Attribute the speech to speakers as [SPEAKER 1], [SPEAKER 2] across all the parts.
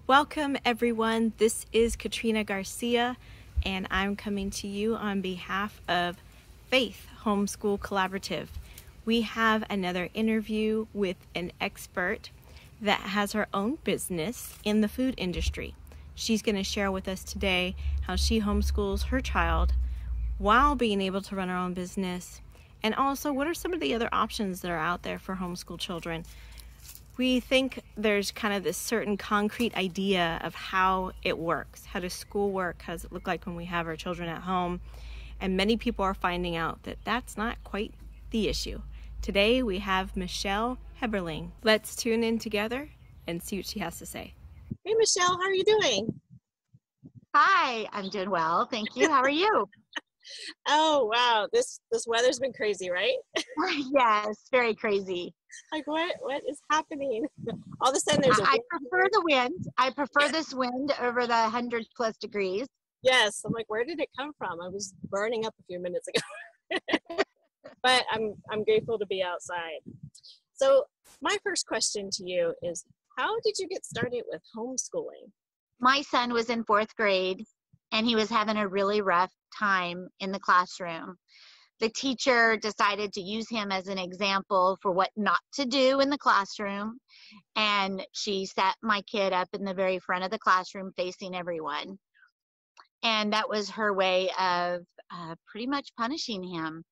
[SPEAKER 1] Welcome everyone, this is Katrina Garcia and I'm coming to you on behalf of Faith Homeschool Collaborative. We have another interview with an expert that has her own business in the food industry. She's going to share with us today how she homeschools her child while being able to run her own business, and also what are some of the other options that are out there for homeschool children. We think there's kind of this certain concrete idea of how it works. How does school work? How does it look like when we have our children at home? And many people are finding out that that's not quite the issue. Today we have Michelle Heberling. Let's tune in together and see what she has to say. Hey Michelle, how are you doing?
[SPEAKER 2] Hi, I'm doing well. Thank you. How are you?
[SPEAKER 1] Oh, wow. This weather's been crazy, right?
[SPEAKER 2] Yes, very crazy.
[SPEAKER 1] Like what is happening? All of a sudden there's
[SPEAKER 2] I prefer the wind. I prefer this wind over the 100+ degrees.
[SPEAKER 1] Yes. I'm like, where did it come from? I was burning up a few minutes ago. But I'm grateful to be outside. So my first question to you is, how did you get started with homeschooling?
[SPEAKER 2] My son was in 4th grade and he was having a really rough time in the classroom. The teacher decided to use him as an example for what not to do in the classroom. And she sat my kid up in the very front of the classroom facing everyone. And that was her way of pretty much punishing him.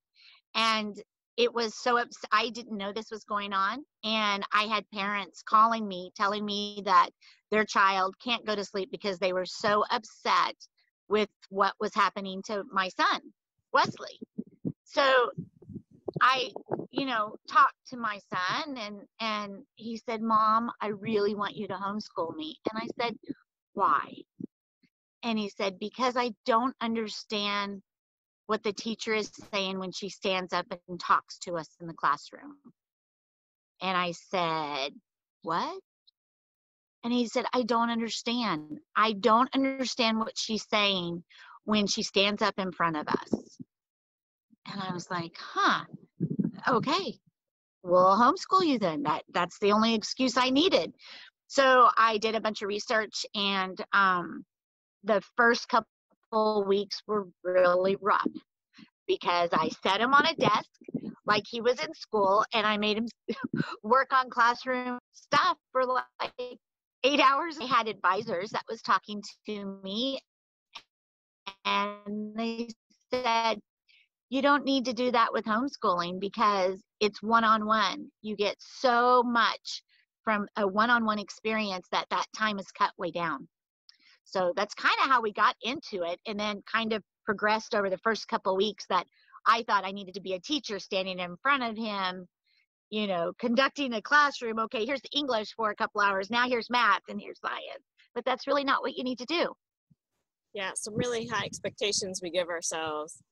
[SPEAKER 2] And it was so I didn't know this was going on. And I had parents calling me, telling me that their child can't go to sleep because they were so upset with what was happening to my son, Wesley. So I, talked to my son and he said, "Mom, I really want you to homeschool me." And I said, "Why?" And he said, "Because I don't understand what the teacher is saying when she stands up and talks to us in the classroom." And I said, "What?" And he said, "I don't understand. I don't understand what she's saying when she stands up in front of us." And I was like, okay, we'll homeschool you then. That's the only excuse I needed. So I did a bunch of research, and the first couple weeks were really rough because I set him on a desk like he was in school, and I made him work on classroom stuff for like 8 hours. I had advisors that was talking to me, and they said, "You don't need to do that with homeschooling because it's one-on-one. You get so much from a one-on-one experience that time is cut way down." So that's kind of how we got into it, and then kind of progressed over the first couple of weeks that I thought I needed to be a teacher standing in front of him, conducting a classroom. Okay, here's English for a couple hours. Now here's math and here's science. But that's really not what you need to do.
[SPEAKER 1] Yeah, some really high expectations we give ourselves.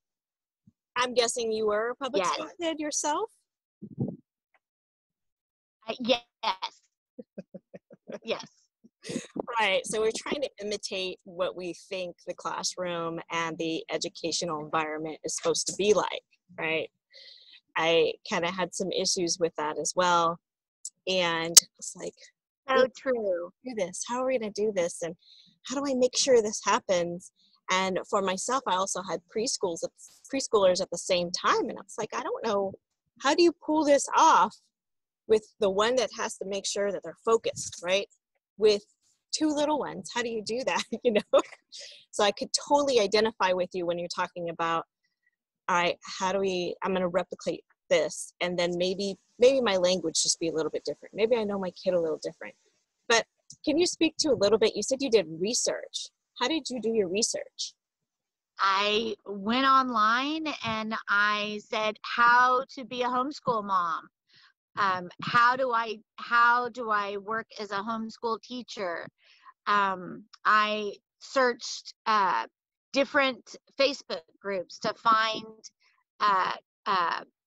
[SPEAKER 1] I'm guessing you were a public school kid yourself?
[SPEAKER 2] Yes. Yes.
[SPEAKER 1] Right. So we're trying to imitate what we think the classroom and the educational environment is supposed to be like, right? I kind of had some issues with that as well. And it's like,
[SPEAKER 2] so true.
[SPEAKER 1] Do this? How are we going to do this? And how do I make sure this happens? And for myself, I also had preschoolers at the same time. And I was like, I don't know, how do you pull this off with the one that has to make sure that they're focused, right? With 2 little ones, how do you do that? So I could totally identify with you when you're talking about, all right, I'm going to replicate this. And then maybe my language just be a little bit different. Maybe I know my kid a little different. But can you speak to a little bit, you said you did research. How did you do your research?
[SPEAKER 2] I went online and I said, how to be a homeschool mom. How do I work as a homeschool teacher? I searched different Facebook groups to find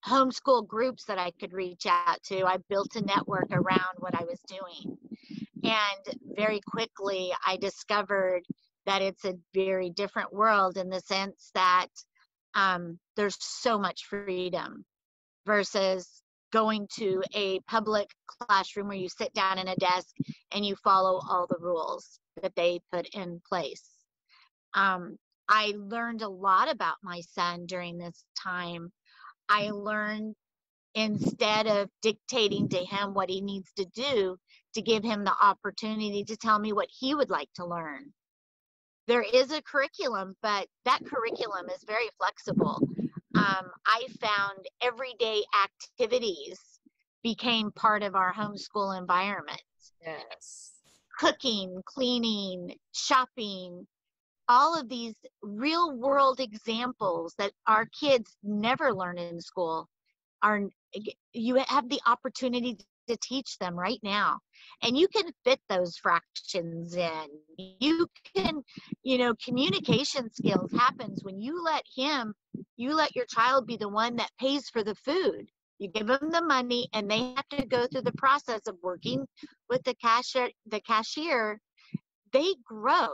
[SPEAKER 2] homeschool groups that I could reach out to. I built a network around what I was doing. And very quickly, I discovered that it's a very different world in the sense that there's so much freedom versus going to a public classroom where you sit down in a desk and you follow all the rules that they put in place. I learned a lot about my son during this time. I learned, instead of dictating to him what he needs to do, to give him the opportunity to tell me what he would like to learn. There is a curriculum, but that curriculum is very flexible. I found everyday activities became part of our homeschool environment.
[SPEAKER 1] Yes.
[SPEAKER 2] Cooking, cleaning, shopping, all of these real world examples that our kids never learn in school are, you have the opportunity to teach them right now. And you can fit those fractions in. You can, communication skills happens when you let your child be the one that pays for the food. You give them the money and they have to go through the process of working with the cashier. They grow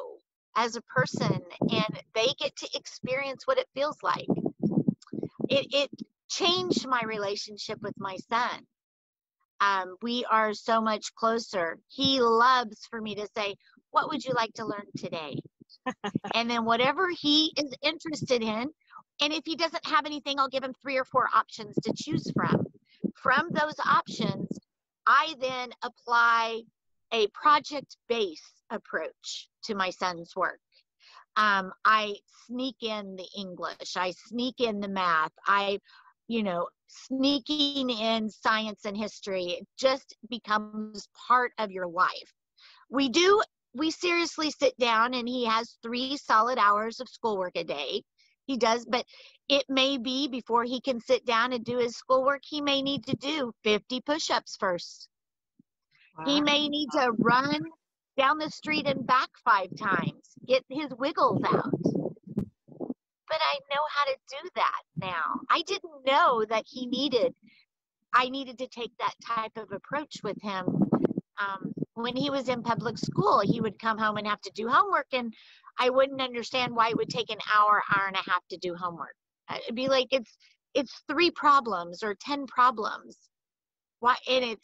[SPEAKER 2] as a person and they get to experience what it feels like. It changed my relationship with my son. We are so much closer. He loves for me to say, what would you like to learn today? And then whatever he is interested in, and if he doesn't have anything, I'll give him 3 or 4 options to choose from. From those options, I then apply a project-based approach to my son's work. I sneak in the English, I sneak in the math, sneaking in science and history. It just becomes part of your life. We seriously sit down and he has 3 solid hours of schoolwork a day. He does, but it may be before he can sit down and do his schoolwork, he may need to do 50 push-ups first. Wow. He may need to run down the street and back 5 times, get his wiggles out. But I know how to do that now. I didn't know that I needed to take that type of approach with him. When he was in public school, he would come home and have to do homework, and I wouldn't understand why it would take an hour and a half to do homework. It'd be like, it's 3 problems or 10 problems. Why? And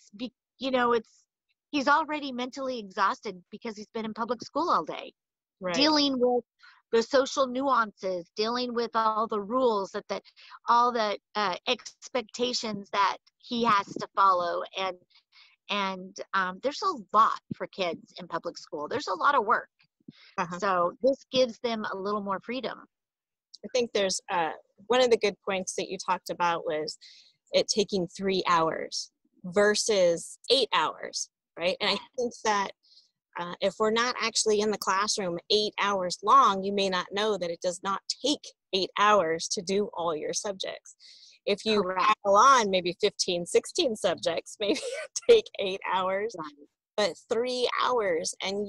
[SPEAKER 2] he's already mentally exhausted because he's been in public school all day, right, dealing with the social nuances, dealing with all the rules, all the expectations that he has to follow. And there's a lot for kids in public school. There's a lot of work. So this gives them a little more freedom.
[SPEAKER 3] I think there's one of the good points that you talked about was it taking 3 hours versus 8 hours, right? And I think that if we're not actually in the classroom 8 hours long, you may not know that it does not take 8 hours to do all your subjects. If you rattle on maybe 15, 16 subjects, maybe take 8 hours, but 3 hours. And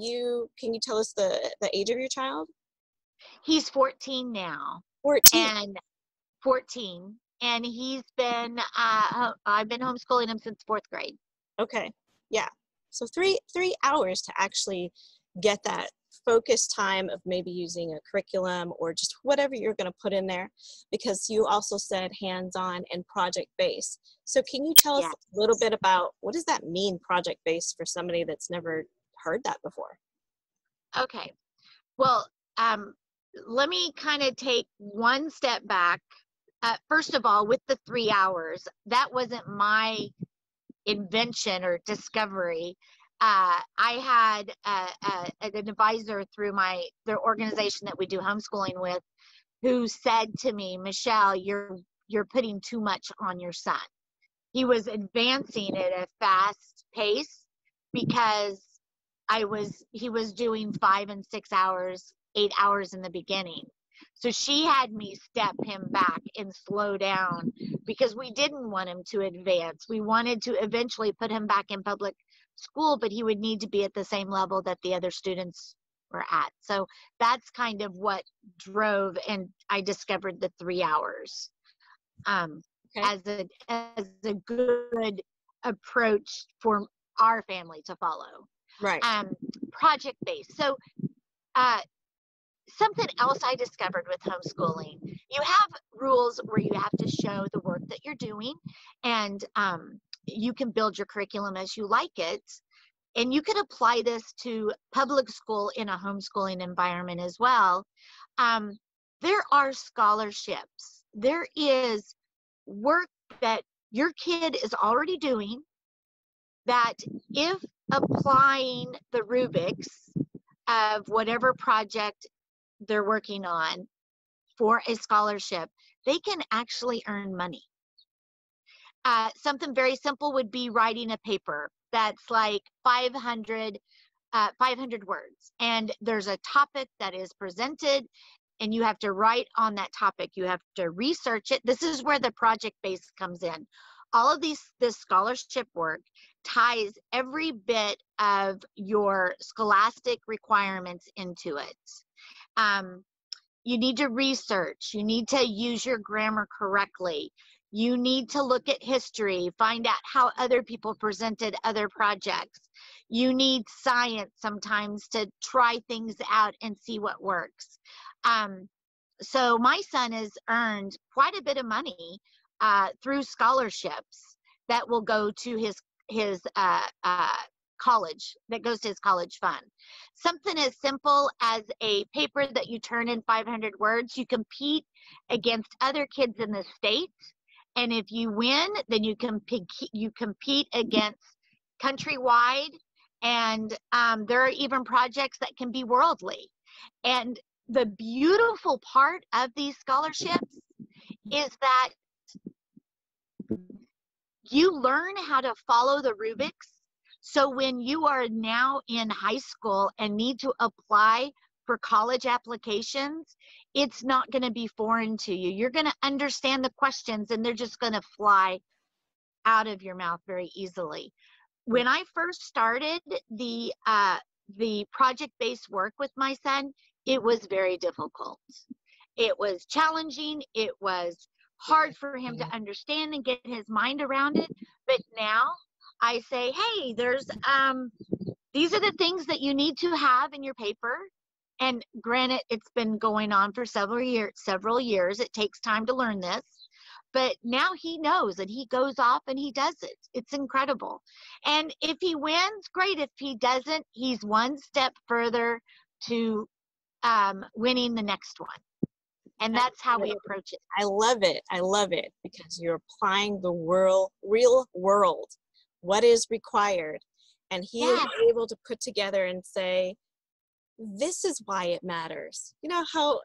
[SPEAKER 3] can you tell us the age of your child?
[SPEAKER 2] He's 14 now.
[SPEAKER 3] 14.
[SPEAKER 2] And he's been, I've been homeschooling him since 4th grade.
[SPEAKER 3] Okay. Yeah. So 3 hours to actually get that focus time of maybe using a curriculum or just whatever you're going to put in there, because you also said hands-on and project-based. So can you tell us a little bit about what does that mean, project-based, for somebody that's never heard that before?
[SPEAKER 2] Okay. Well, let me kind of take one step back. First of all, with the 3 hours, that wasn't my invention or discovery. I had an advisor through the organization that we do homeschooling with, who said to me, Michelle, you're putting too much on your son. He was advancing at a fast pace because he was doing 5 and 6 hours, 8 hours in the beginning. So she had me step him back and slow down because we didn't want him to advance. We wanted to eventually put him back in public school, but he would need to be at the same level that the other students were at. So that's kind of what drove, and I discovered the 3 hours as a good approach for our family to follow.
[SPEAKER 3] Right.
[SPEAKER 2] Project-based. So something else I discovered with homeschooling, you have rules where you have to show the work that you're doing, and you can build your curriculum as you like it. And you could apply this to public school in a homeschooling environment as well. There are scholarships. There is work that your kid is already doing that, if applying the rubrics of whatever project they're working on for a scholarship, they can actually earn money. Something very simple would be writing a paper that's like 500 words, and there's a topic that is presented, and you have to write on that topic. You have to research it. This is where the project base comes in. All of this scholarship work ties every bit of your scholastic requirements into it. You need to research. You need to use your grammar correctly. You need to look at history, find out how other people presented other projects. You need science sometimes to try things out and see what works. So my son has earned quite a bit of money through scholarships that will go to his college, that goes to his college fund. Something as simple as a paper that you turn in 500 words, you compete against other kids in the state. And if you win, then you compete against countrywide. And there are even projects that can be worldly. And the beautiful part of these scholarships is that you learn how to follow the rubrics. So when you are now in high school and need to apply for college applications, it's not going to be foreign to you. You're going to understand the questions, and they're just going to fly out of your mouth very easily. When I first started the project-based work with my son, it was very difficult. It was challenging. It was hard for him to understand and get his mind around it. But now I say, hey, there's these are the things that you need to have in your paper. And granted, it's been going on for several years. It takes time to learn this. But now he knows, and he goes off and he does it. It's incredible. And if he wins, great. If he doesn't, he's one step further to winning the next one. And that's how we approach it.
[SPEAKER 3] I love it. I love it because you're applying the real world, what is required. And he is able to put together and say, this is why it matters. You know, how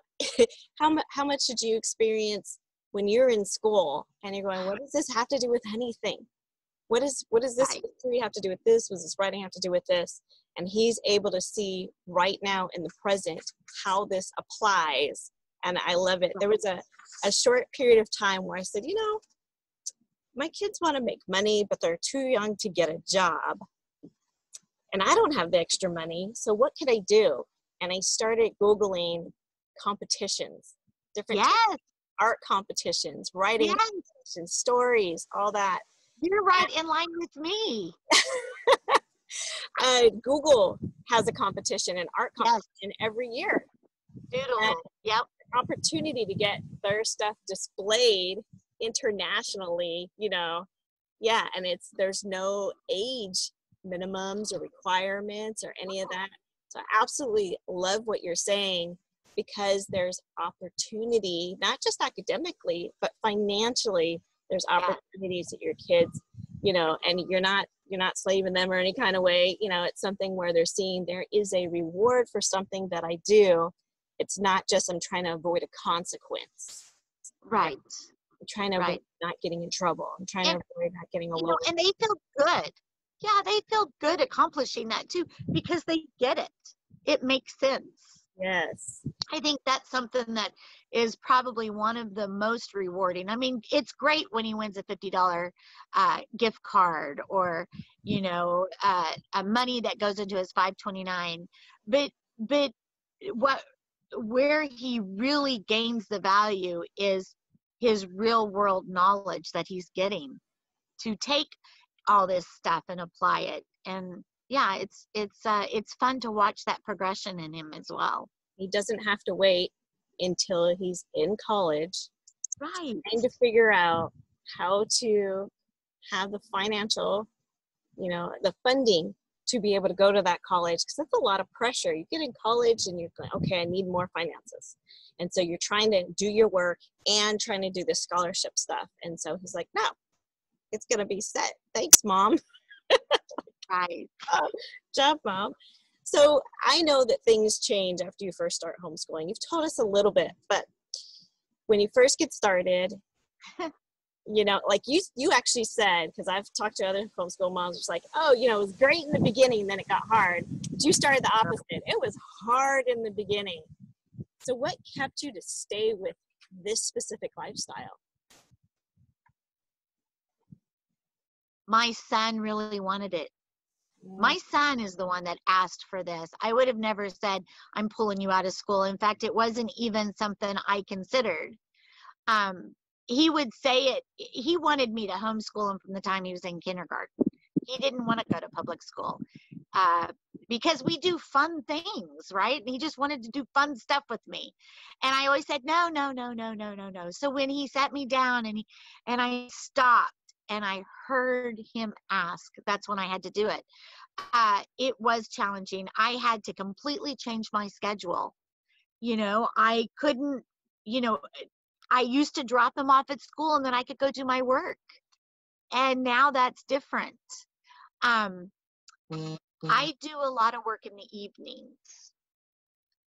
[SPEAKER 3] much did you experience when you're in school and you're going, what does this have to do with anything? What does this history have to do with this? What does this writing have to do with this? And he's able to see right now in the present how this applies. And I love it. There was a short period of time where I said, you know, my kids want to make money, but they're too young to get a job. And I don't have the extra money. So what could I do? And I started Googling competitions, different art competitions, writing competitions, stories, all that.
[SPEAKER 2] You're right in line with me.
[SPEAKER 3] Google has a competition, an art competition every year.
[SPEAKER 2] Doodle. Yep.
[SPEAKER 3] Opportunity to get their stuff displayed internationally, you know. Yeah, and there's no age minimums or requirements or any of that. So I absolutely love what you're saying, because there's opportunity, not just academically, but financially. There's opportunities that your kids, you know, and you're not slaving them or any kind of way. You know, it's something where they're seeing there is a reward for something that I do. It's not just I'm trying to avoid a consequence.
[SPEAKER 2] Right.
[SPEAKER 3] I'm trying to avoid not getting in trouble. I'm trying to avoid not getting a loan.
[SPEAKER 2] And they feel good. Yeah, they feel good accomplishing that too, because they get it. It makes sense.
[SPEAKER 3] Yes.
[SPEAKER 2] I think that's something that is probably one of the most rewarding. I mean, it's great when he wins a $50 gift card, or, you know, money that goes into his 529. But where he really gains the value is his real world knowledge that he's getting to take all this stuff and apply it. And yeah, it's fun to watch that progression in him as well.
[SPEAKER 3] He doesn't have to wait until he's in college,
[SPEAKER 2] right,
[SPEAKER 3] trying to figure out how to have the financial, the funding to be able to go to that college, because that's a lot of pressure. You get in college and you're going, okay, I need more finances. And so you're trying to do your work and trying to do the scholarship stuff. And so he's like, no, it's going to be set. Thanks, Mom.
[SPEAKER 2] Right.
[SPEAKER 3] Job, Mom. So I know that things change after you first start homeschooling. You've told us a little bit, but when you first get started, like you actually said, because I've talked to other homeschool moms, it's like, oh, it was great in the beginning, then it got hard. But you started the opposite. It was hard in the beginning. So what kept you to stay with this specific lifestyle?
[SPEAKER 2] My son really wanted it. My son is the one that asked for this. I would have never said, I'm pulling you out of school. In fact, it wasn't even something I considered. He would say it. He wanted me to homeschool him from the time he was in kindergarten. He didn't want to go to public school because we do fun things, right? And he just wanted to do fun stuff with me. And I always said, no. So when he sat me down and I stopped, and I heard him ask, that's when I had to do it. It was challenging. I had to completely change my schedule. I couldn't, I used to drop him off at school and then I could go do my work. And now that's different. I do a lot of work in the evenings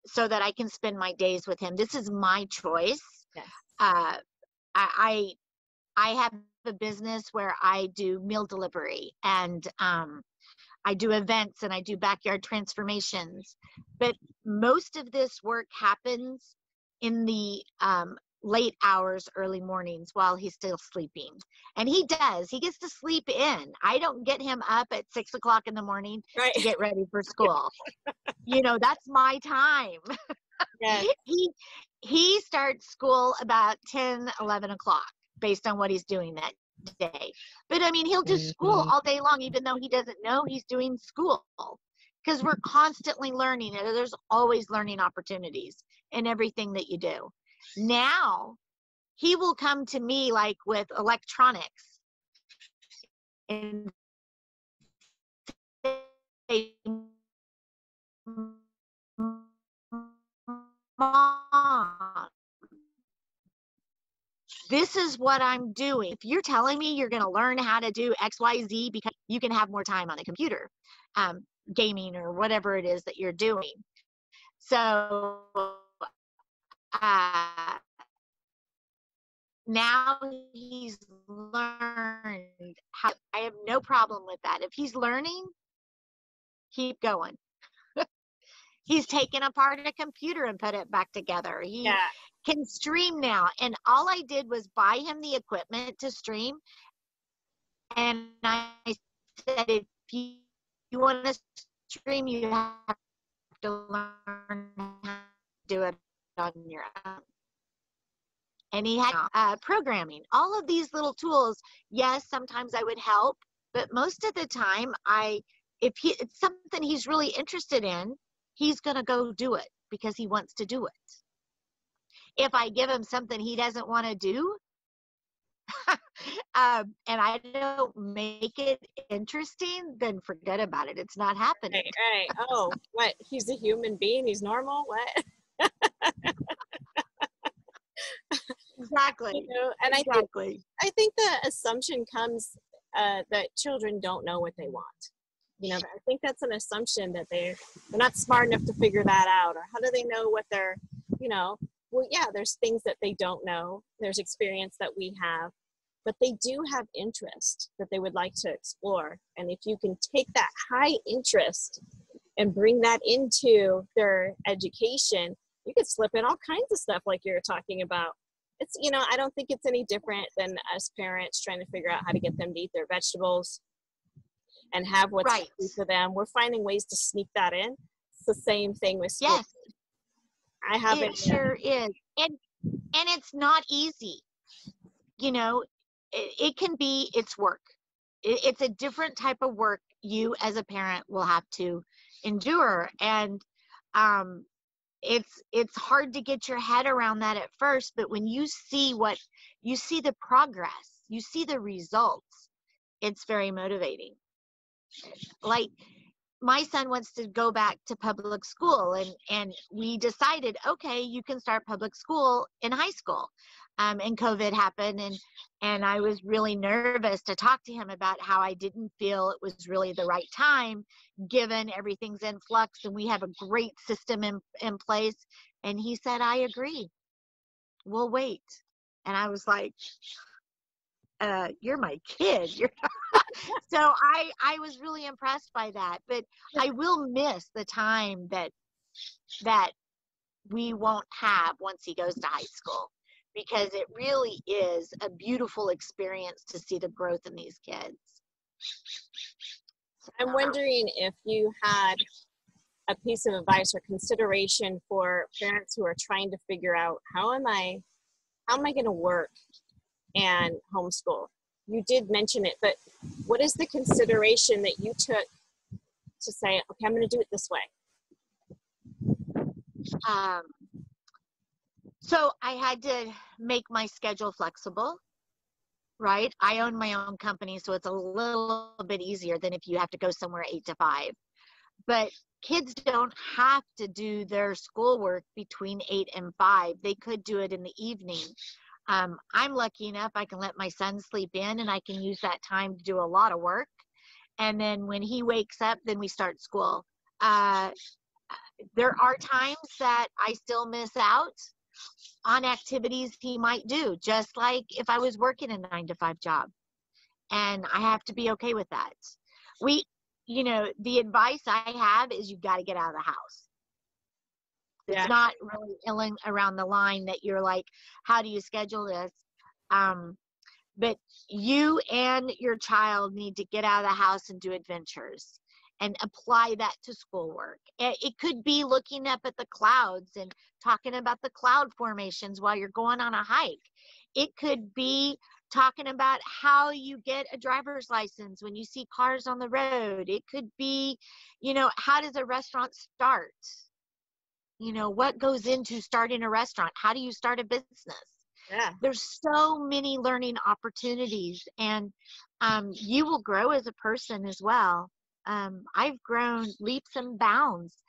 [SPEAKER 2] so that I can spend my days with him. This is my choice.
[SPEAKER 3] Yes.
[SPEAKER 2] I have a business where I do meal delivery and I do events and I do backyard transformations. But most of this work happens in the late hours, early mornings while he's still sleeping. And he gets to sleep in. I don't get him up at 6 o'clock in the morning to get ready for school. That's my time.
[SPEAKER 3] Yes.
[SPEAKER 2] He starts school about 10, 11 o'clock based on what he's doing that day. But I mean, he'll do school all day long, even though he doesn't know he's doing school, because we're constantly learning. There's always learning opportunities in everything that you do. Now he will come to me like with electronics and say, Mom, this is what I'm doing. If you're telling me you're going to learn how to do X, Y, Z because you can have more time on the computer, gaming or whatever it is that you're doing. So now he's learned how. I have no problem with that. If he's learning, keep going. He's taken apart a computer and put it back together. He can stream now. And all I did was buy him the equipment to stream. And I said, if you want to stream, you have to learn how to do it on your own. And he had programming, all of these little tools. Yes, sometimes I would help, but most of the time, if it's something he's really interested in, he's going to go do it because he wants to do it. If I give him something he doesn't want to do, and I don't make it interesting, then forget about it. It's not happening.
[SPEAKER 3] Right. Oh, what? He's a human being? He's normal? What?
[SPEAKER 2] Exactly.
[SPEAKER 3] And
[SPEAKER 2] exactly.
[SPEAKER 3] I think the assumption comes that children don't know what they want. I think that's an assumption that they're not smart enough to figure that out. Or how do they know what they're, well, yeah, there's things that they don't know. There's experience that we have, but they do have interest that they would like to explore. And if you can take that high interest and bring that into their education, you could slip in all kinds of stuff like you're talking about. It's, I don't think it's any different than us parents trying to figure out how to get them to eat their vegetables and have what's healthy for them. We're finding ways to sneak that in. It's the same thing with school.
[SPEAKER 2] Yes.
[SPEAKER 3] I have
[SPEAKER 2] it sure is. And it's not easy. It can be, it's work. It's a different type of work you as a parent will have to endure. And it's hard to get your head around that at first, but when you see the progress you see the results, it's very motivating. Like, my son wants to go back to public school, and we decided, okay, you can start public school in high school. And COVID happened, and I was really nervous to talk to him about how I didn't feel it was really the right time, given everything's in flux and we have a great system in place. And he said, I agree. We'll wait. And I was like, you're my kid. So I was really impressed by that, but I will miss the time that we won't have once he goes to high school, because it really is a beautiful experience to see the growth in these kids.
[SPEAKER 3] I'm wondering if you had a piece of advice or consideration for parents who are trying to figure out how am I going to work and homeschool. You did mention it, but what is the consideration that you took to say, okay, I'm going to do it this way?
[SPEAKER 2] So I had to make my schedule flexible, right? I own my own company, so it's a little bit easier than if you have to go somewhere 8 to 5. But kids don't have to do their schoolwork between 8 and 5. They could do it in the evening. I'm lucky enough I can let my son sleep in, and I can use that time to do a lot of work. And then when he wakes up, then we start school. There are times that I still miss out on activities he might do, just like if I was working a 9 to 5 job. And I have to be okay with that. The advice I have is you got to get out of the house. It's not really around the line that you're like, how do you schedule this? But you and your child need to get out of the house and do adventures and apply that to schoolwork. It could be looking up at the clouds and talking about the cloud formations while you're going on a hike. It could be talking about how you get a driver's license when you see cars on the road. It could be, how does a restaurant start? What goes into starting a restaurant? How do you start a business?
[SPEAKER 3] Yeah.
[SPEAKER 2] There's so many learning opportunities, and you will grow as a person as well. I've grown leaps and bounds,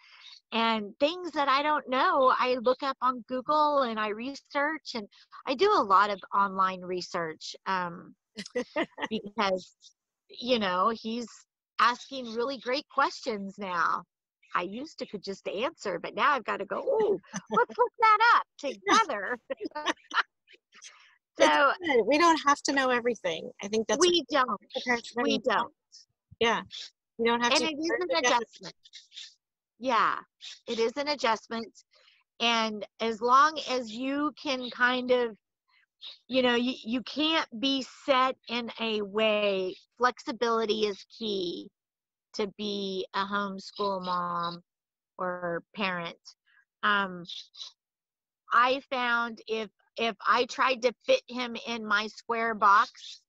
[SPEAKER 2] and things that I don't know, I look up on Google and I research, and I do a lot of online research because, he's asking really great questions now. I used to could just answer, but now I've got to go, oh, let's look that up together. So
[SPEAKER 3] we don't have to know everything. I think that's
[SPEAKER 2] we don't.
[SPEAKER 3] Yeah. You don't have
[SPEAKER 2] and
[SPEAKER 3] to.
[SPEAKER 2] it is an adjustment. Yeah, it is an adjustment. And as long as you can kind of, you can't be set in a way, flexibility is key to be a homeschool mom or parent. I found if I tried to fit him in my square box,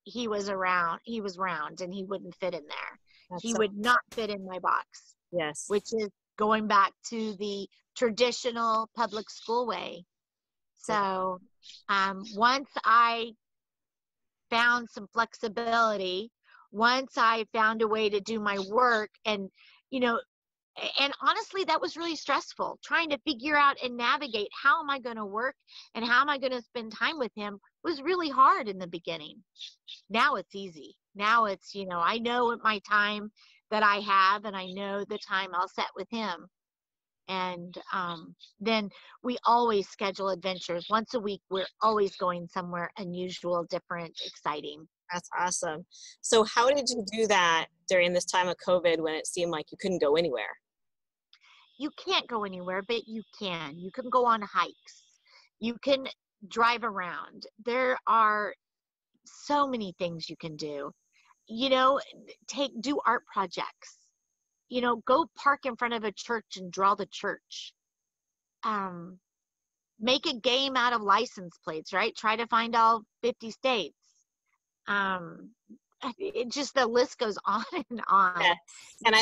[SPEAKER 2] he was round and he wouldn't fit in there. He would not fit in my box.
[SPEAKER 3] Yes.
[SPEAKER 2] Which is going back to the traditional public school way. So once I found some flexibility, once I found a way to do my work, and honestly, that was really stressful, trying to figure out and navigate how am I going to work and how am I going to spend time with him was really hard in the beginning. Now it's easy. Now it's, I know my time that I have, and I know the time I'll set with him. And then we always schedule adventures. Once a week, we're always going somewhere unusual, different, exciting.
[SPEAKER 3] That's awesome. So how did you do that during this time of COVID when it seemed like you couldn't go anywhere?
[SPEAKER 2] You can't go anywhere, but you can. You can go on hikes. You can drive around. There are so many things you can do. Do art projects. Go park in front of a church and draw the church. Make a game out of license plates, right? Try to find all 50 states. The list goes on and on.
[SPEAKER 3] Yeah. And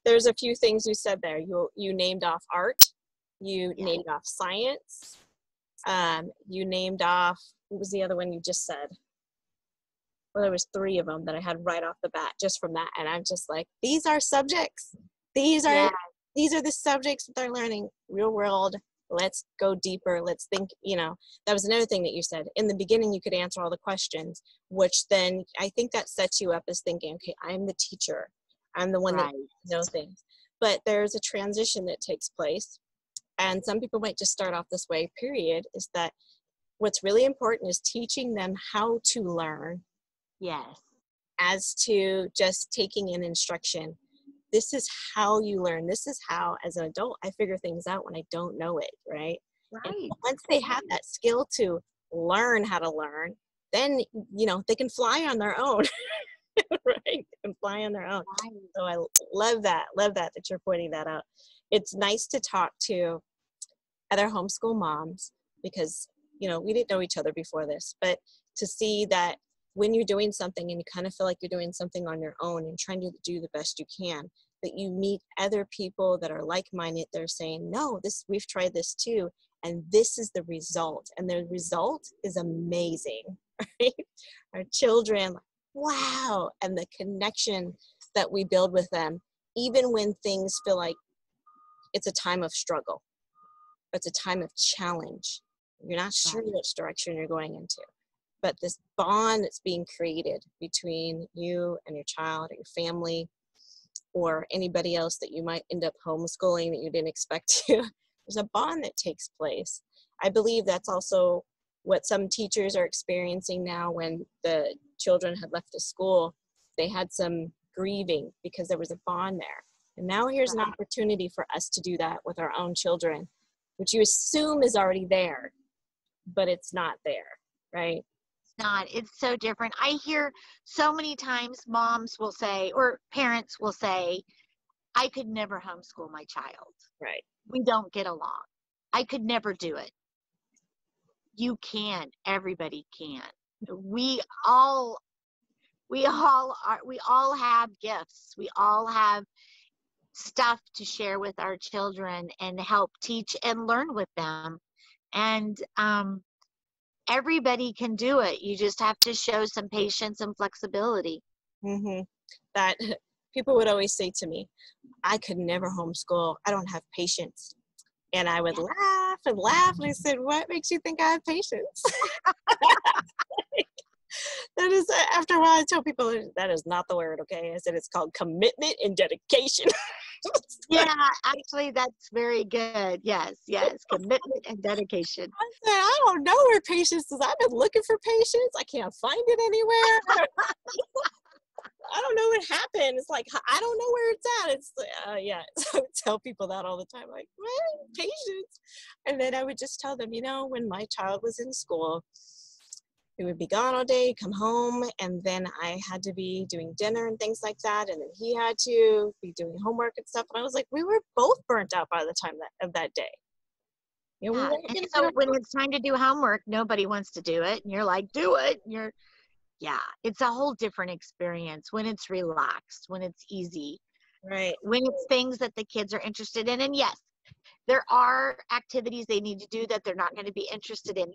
[SPEAKER 3] there's a few things you said there. You named off art. You named off science. You named off what was the other one you just said? Well, there was 3 of them that I had right off the bat just from that. And I'm just like, these are subjects. These are the subjects that they're learning. Real world. Let's go deeper. Let's think, that was another thing that you said. In the beginning, you could answer all the questions, which then I think that sets you up as thinking, okay, I'm the teacher. I'm the one that knows things. But there's a transition that takes place. And some people might just start off this way, period, is that what's really important is teaching them how to learn.
[SPEAKER 2] Yes.
[SPEAKER 3] As to just taking in instruction. This is how you learn. This is how, as an adult, I figure things out when I don't know it, right?
[SPEAKER 2] Right.
[SPEAKER 3] And once they have that skill to learn how to learn, then, they can fly on their own, right? They can fly on their own. Right. So I love that you're pointing that out. It's nice to talk to other homeschool moms because, we didn't know each other before this, but to see that when you're doing something and you kind of feel like you're doing something on your own and trying to do the best you can, that you meet other people that are like-minded, they're saying, no, we've tried this too, and this is the result. And the result is amazing, right? Our children, wow, and the connection that we build with them, even when things feel like it's a time of struggle, it's a time of challenge. You're not sure which direction you're going into. But this bond that's being created between you and your child or your family or anybody else that you might end up homeschooling that you didn't expect to, there's a bond that takes place. I believe that's also what some teachers are experiencing now when the children had left the school. They had some grieving because there was a bond there. And now here's an opportunity for us to do that with our own children, which you assume is already there, but it's not there, right?
[SPEAKER 2] It's so different. I hear so many times moms will say, or parents will say, I could never homeschool my child.
[SPEAKER 3] Right.
[SPEAKER 2] We don't get along. I could never do it. You can. Everybody can. We all have gifts. We all have stuff to share with our children and help teach and learn with them. And everybody can do it. You just have to show some patience and flexibility.
[SPEAKER 3] Mm-hmm. That people would always say to me, I could never homeschool. I don't have patience. And I would laugh and laugh. And I said, what makes you think I have patience? That is, after a while, I tell people that is not the word, okay? I said it's called commitment and dedication.
[SPEAKER 2] Yeah, actually, that's very good. Yes, commitment and dedication.
[SPEAKER 3] I said, I don't know where patience is. I've been looking for patience. I can't find it anywhere. I don't know what happened. It's like, I don't know where it's at. It's, So I would tell people that all the time, like, what? Patience? And then I would just tell them, when my child was in school, we would be gone all day, come home, and then I had to be doing dinner and things like that, and then he had to be doing homework and stuff, and I was like, we were both burnt out by the time of that day.
[SPEAKER 2] And so when it's time to do homework, nobody wants to do it, and you're like, do it. And it's a whole different experience when it's relaxed, when it's easy,
[SPEAKER 3] right?
[SPEAKER 2] When it's things that the kids are interested in, and yes, there are activities they need to do that they're not going to be interested in.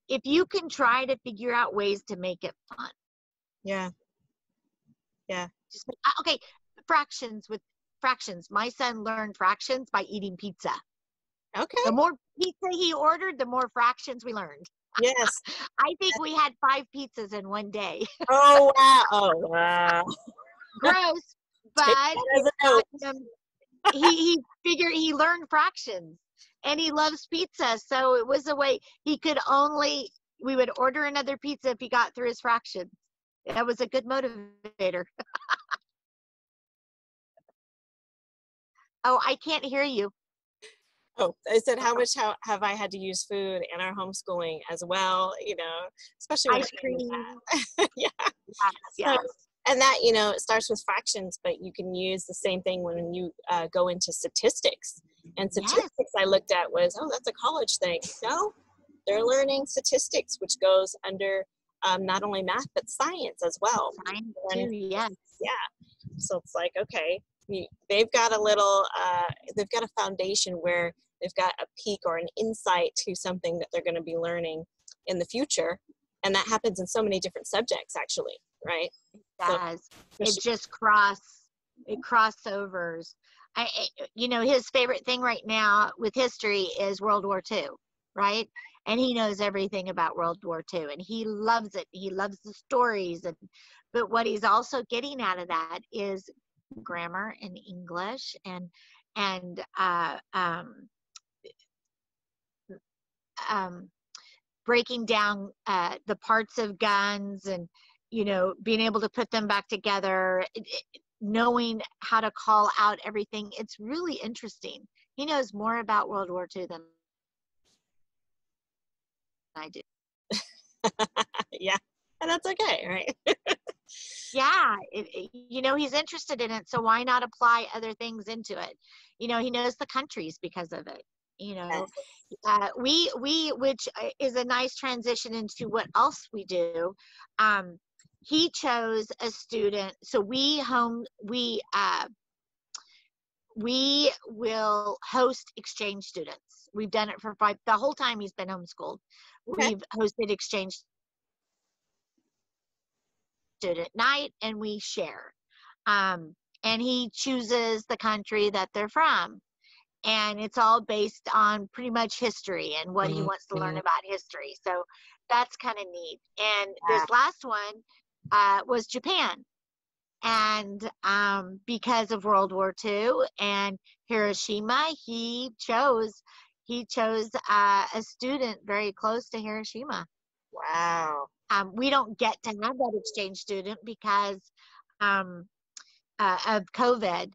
[SPEAKER 2] If you can try to figure out ways to make it fun.
[SPEAKER 3] Yeah.
[SPEAKER 2] Okay, fractions. My son learned fractions by eating pizza.
[SPEAKER 3] Okay.
[SPEAKER 2] The more pizza he ordered, the more fractions we learned.
[SPEAKER 3] Yes.
[SPEAKER 2] I think we had 5 pizzas in one day.
[SPEAKER 3] Oh, wow. Oh, wow.
[SPEAKER 2] Gross. But he figured he learned fractions. And he loves pizza, so it was a way we would order another pizza if he got through his fractions. That was a good motivator. Oh, I can't hear you.
[SPEAKER 3] Oh, I said, how much have I had to use food in our homeschooling as well, especially
[SPEAKER 2] ice cream.
[SPEAKER 3] Yeah.
[SPEAKER 2] Yes.
[SPEAKER 3] And that, it starts with fractions, but you can use the same thing when you go into statistics. And statistics I looked at was, that's a college thing. No, they're learning statistics, which goes under not only math, but science as well.
[SPEAKER 2] Science too, yes.
[SPEAKER 3] Yeah. So it's like, okay, they've got they've got a foundation where they've got a peak or an insight to something that they're going to be learning in the future. And that happens in so many different subjects, actually, right?
[SPEAKER 2] Does. It just crossovers. His favorite thing right now with history is World War II, right? And he knows everything about World War II, and he loves it. He loves the stories, but what he's also getting out of that is grammar and English and breaking down the parts of guns and being able to put them back together, knowing how to call out everything. It's really interesting. He knows more about World War II than I do.
[SPEAKER 3] Yeah, and that's okay, right?
[SPEAKER 2] Yeah, he's interested in it, so why not apply other things into it? He knows the countries because of it.
[SPEAKER 3] Yes.
[SPEAKER 2] We which is a nice transition into what else we do. He chose a student, so we will host exchange students. We've done it for the whole time he's been homeschooled.
[SPEAKER 3] Okay.
[SPEAKER 2] We've hosted exchange student night, and we share. And he chooses the country that they're from. And it's all based on pretty much history and what he wants to learn about history. So that's kind of neat. And this last one was Japan. And because of World War II and Hiroshima, he chose a student very close to Hiroshima.
[SPEAKER 3] Wow.
[SPEAKER 2] We don't get to have that exchange student because of COVID.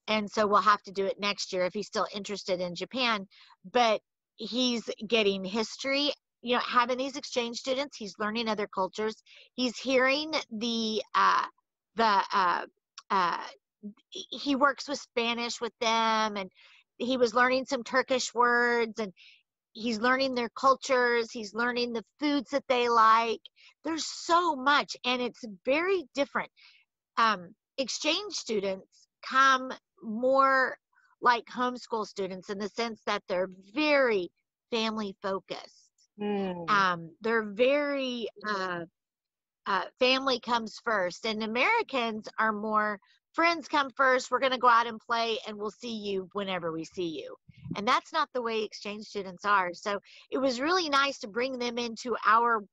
[SPEAKER 2] And so we'll have to do it next year if he's still interested in Japan. But he's getting history, having these exchange students. He's learning other cultures. He's hearing he works with Spanish with them, and he was learning some Turkish words, and he's learning their cultures. He's learning the foods that they like. There's so much, and it's very different. Exchange students come more like homeschool students in the sense that they're very family focused. They're very family comes first, and Americans are more friends come first. We're going to go out and play, and we'll see you whenever we see you. And that's not the way exchange students are. So it was really nice to bring them into our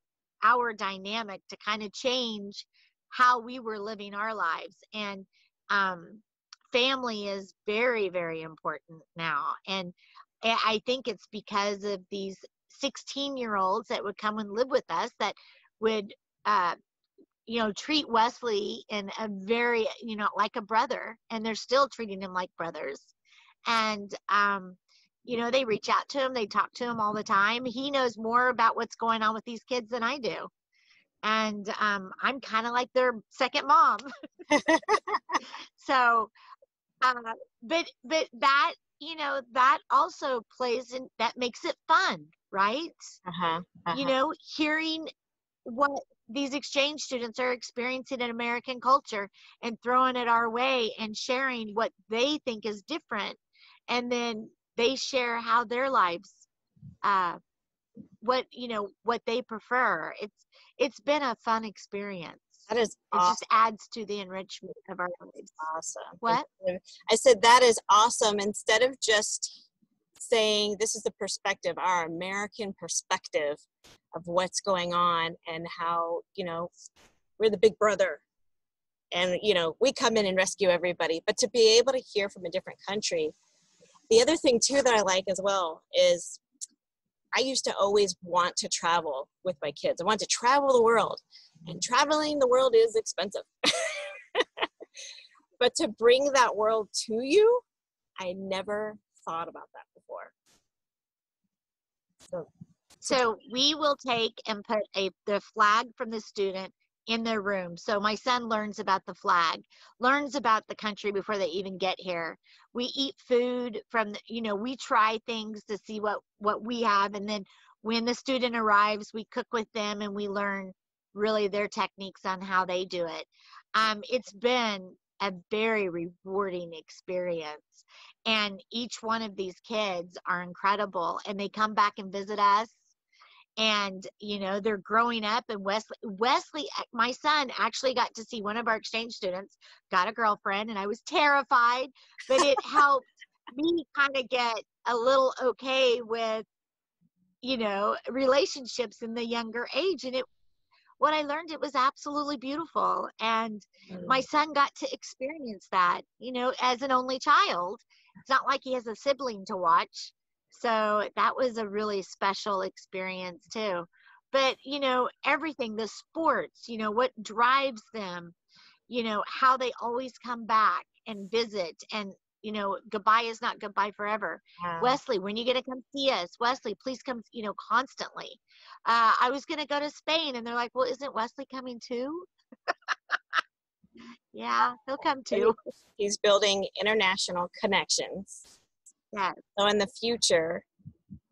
[SPEAKER 2] dynamic to kind of change how we were living our lives. And family is very, very important now. And I think it's because of these 16-year-olds that would come and live with us that would, treat Wesley in a very, like a brother, and they're still treating him like brothers. And, they reach out to him, they talk to him all the time. He knows more about what's going on with these kids than I do. And I'm kind of like their second mom. So, but that, that also plays in, that makes it fun, right? Hearing what these exchange students are experiencing in American culture and throwing it our way and sharing what they think is different. And then they share how their lives, what they prefer. It's been a fun experience.
[SPEAKER 3] That is awesome.
[SPEAKER 2] It just adds to the enrichment of our lives.
[SPEAKER 3] Awesome.
[SPEAKER 2] What?
[SPEAKER 3] I said that is awesome. Instead of just saying this is the perspective, our American perspective of what's going on and how, we're the big brother and, we come in and rescue everybody. But to be able to hear from a different country. The other thing too that I like as well is I used to always want to travel with my kids. I wanted to travel the world, and traveling the world is expensive. But to bring that world to you, I never thought about that before.
[SPEAKER 2] So we will take and put the flag from the student in their room. So my son learns about the flag, learns about the country before they even get here. We eat food from, we try things to see what we have. And then when the student arrives, we cook with them and we learn really their techniques on how they do it. It's been a very rewarding experience. And each one of these kids are incredible, and they come back and visit us. And, they're growing up, and Wesley, my son actually got to see one of our exchange students got a girlfriend, and I was terrified, but it helped me kind of get a little okay with, relationships in the younger age. And what I learned, it was absolutely beautiful. And my son got to experience that, as an only child. It's not like he has a sibling to watch. So that was a really special experience too. But, everything, the sports, what drives them, how they always come back and visit, and, goodbye is not goodbye forever.
[SPEAKER 3] Wow.
[SPEAKER 2] Wesley, when you get to come see us, Wesley, please come, constantly. I was going to go to Spain, and they're like, well, isn't Wesley coming too? Yeah, he'll come too.
[SPEAKER 3] He's building international connections.
[SPEAKER 2] Yeah.
[SPEAKER 3] So in the future,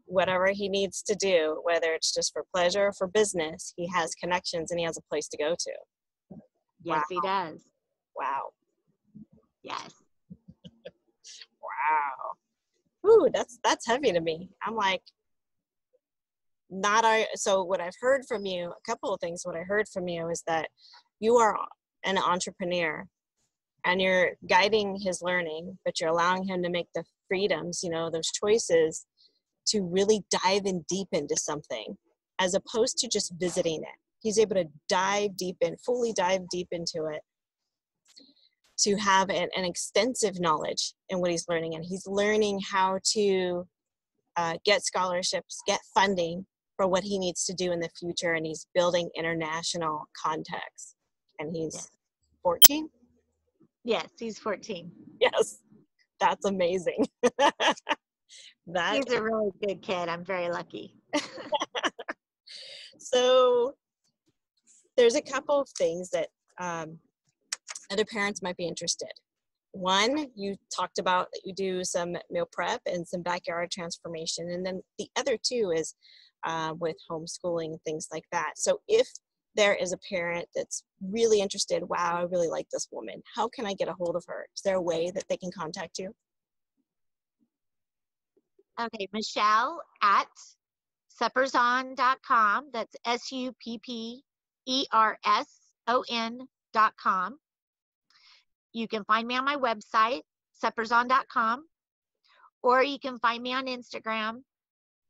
[SPEAKER 3] whatever he needs to do, whether it's just for pleasure or for business, he has connections and he has a place to go to.
[SPEAKER 2] Yes,
[SPEAKER 3] Wow.
[SPEAKER 2] he does.
[SPEAKER 3] Wow.
[SPEAKER 2] Yes.
[SPEAKER 3] Wow. Ooh, that's heavy to me. I'm like, so what I've heard from you, a couple of things, what I heard from you is that you are an entrepreneur and you're guiding his learning, but you're allowing him to make the freedoms, those choices to really dive in deep into something as opposed to just visiting it. He's able to fully dive deep into it, to have an extensive knowledge in what he's learning. And he's learning how to get scholarships, get funding for what he needs to do in the future. And he's building international contacts. And he's 14?
[SPEAKER 2] Yes, he's 14.
[SPEAKER 3] Yes, that's amazing.
[SPEAKER 2] He's a really good kid. I'm very lucky.
[SPEAKER 3] So there's a couple of things that other parents might be interested. One, you talked about that you do some meal prep and some backyard transformation. And then the other two is with homeschooling and things like that. So if there is a parent that's really interested, wow, I really like this woman, how can I get a hold of her? Is there a way that they can contact you?
[SPEAKER 2] Okay, Michelle at supperson.com. That's supperson.com. You can find me on my website, supperson.com, or you can find me on Instagram,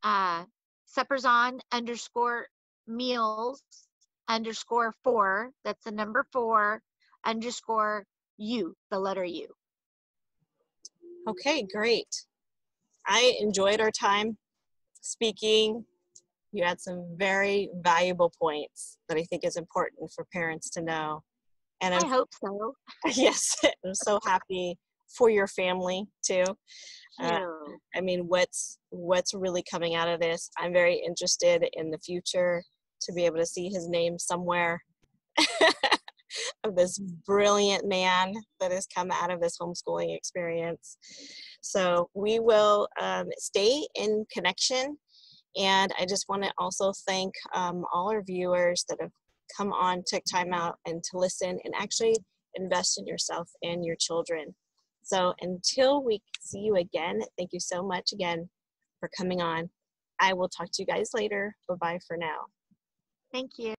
[SPEAKER 2] supperson_meals_4. That's the number 4_U, the letter U.
[SPEAKER 3] Okay, great. I enjoyed our time speaking. You had some very valuable points that I think is important for parents to know. And
[SPEAKER 2] I hope so.
[SPEAKER 3] Yes, I'm so happy for your family too. I mean, what's really coming out of this? I'm very interested in the future to be able to see his name somewhere of this brilliant man that has come out of this homeschooling experience. So we will stay in connection. And I just want to also thank all our viewers that have come on, took time out and to listen and actually invest in yourself and your children. So until we see you again, thank you so much again for coming on. I will talk to you guys later. Bye-bye for now.
[SPEAKER 2] Thank you.